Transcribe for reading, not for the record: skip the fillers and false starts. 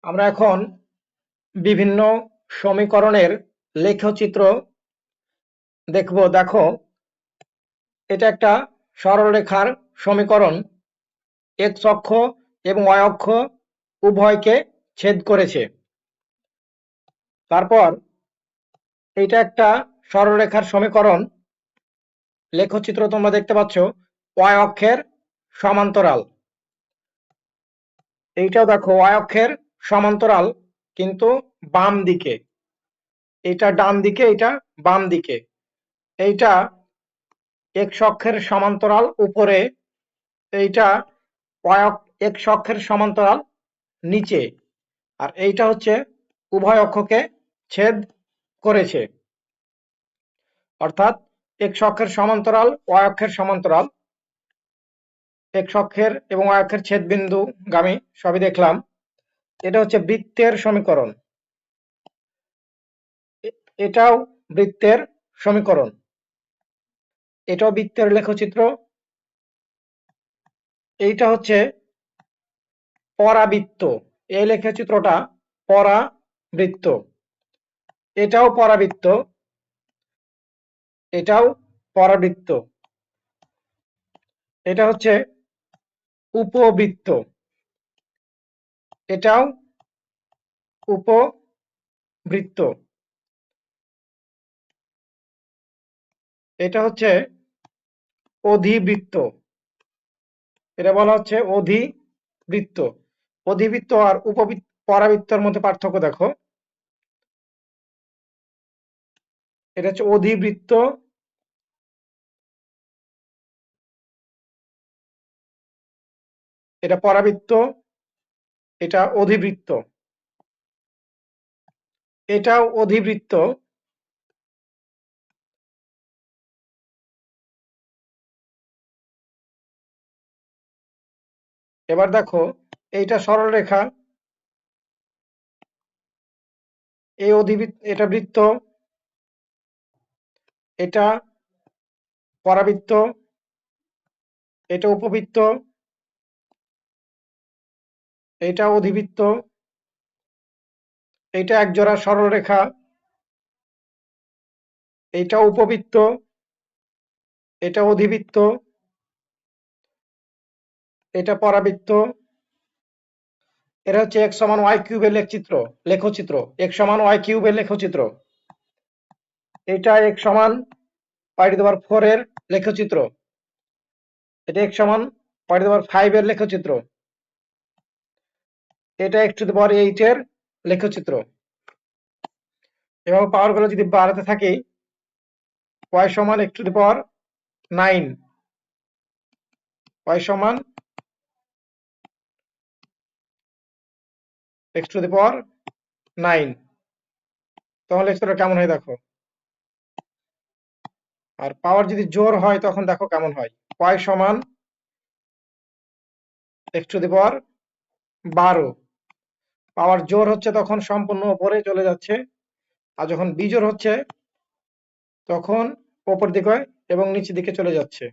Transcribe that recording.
আমরা এখন বিভিন্ন সমীকরণের লেখচিত্র দেখব। দেখো, এটা একটা সরলরেখার সমীকরণ। এক্স অক্ষ এবং ওয়াই অক্ষ উভয়কে ছেদ করেছে। তারপর এটা একটা সরলরেখার সমীকরণ। লেখচিত্র তোমরা দেখতে পাচ্ছ, ওয়াই অক্ষের সমান্তরাল। এইটাও দেখো ওয়াই অক্ষের সমান্তরাল, কিন্তু বাম দিকে। এটা ডান দিকে, এটা বাম দিকে। এইটা এক্স অক্ষের সমান্তরাল উপরে, এইটা এক্স অক্ষের সমান্তরাল নিচে, আর এইটা হচ্ছে উভয় অক্ষকে ছেদ করেছে। অর্থাৎ এক্স অক্ষের সমান্তরাল, ওয়াই অক্ষের সমান্তরাল, এক্স অক্ষের এবং ওয়াই অক্ষের ছেদ বিন্দু গামী সবই দেখলাম। এটা হচ্ছে বৃত্তের সমীকরণ। এটাও বৃত্তের সমীকরণ। এটাও বৃত্তের লেখচিত্র। এইটা হচ্ছে পরাবৃত্ত। এই লেখচিত্রটা পরাবৃত্ত। এটাও পরাবৃত্ত, এটাও পরাবৃত্ত। এটা হচ্ছে উপবৃত্ত। এটাও উপবৃত্ত। এটা হচ্ছে অধিবৃত্ত। এটা বলা হচ্ছে অধিবৃত্ত। অধিবৃত্ত আর পরাবৃত্তর মধ্যে পার্থক্য দেখো। এটা হচ্ছে অধিবৃত্ত, এটা পরাবৃত্ত, এটা অধিবৃত্ত। এটাও অধিবৃত্ত, এবার দেখো এইটা সরলরেখা, এই এটা বৃত্ত, এটা পরাবৃত্ত, এটা উপবৃত্ত, এটা অধিবৃত্ত, এটা একজোড়া সরলরেখা, এটা উপবৃত্ত, এটা অধিবৃত্ত, এটা পরাবৃত্ত। এটা হচ্ছে এক্স সমান ওয়াই কিউবের লেখচিত্র। এক্স সমান ওয়াই কিউবের লেখচিত্র। এটা এক্স সমান পাই টু দি পাওয়ার 4 এর লেখচিত্র। এটা এক্স সমান পাই টু দি পাওয়ার 5 এর লেখচিত্র। এটা এক্স টু দি পাওয়ার 8 এর লেখচিত্র। এভাবে পাওয়ার গুলো যদি বাড়াতে থাকি, ওয়াই সমান X to the power 9, Y সমান এক্স টু দি পাওয়ার 9, তখন লেখচিত্র কেমন হয় দেখো। আর পাওয়ার যদি জোর হয় তখন দেখো কেমন হয়। ওয়াই সমান এক্স টু দি পাওয়ার 12। পাওয়ার জোর হচ্ছে তখন সম্পূর্ণ উপরে চলে যাচ্ছে, আর যখন বিজোড় হচ্ছে তখন উপর দিকে এবং নিচের দিকে চলে যাচ্ছে।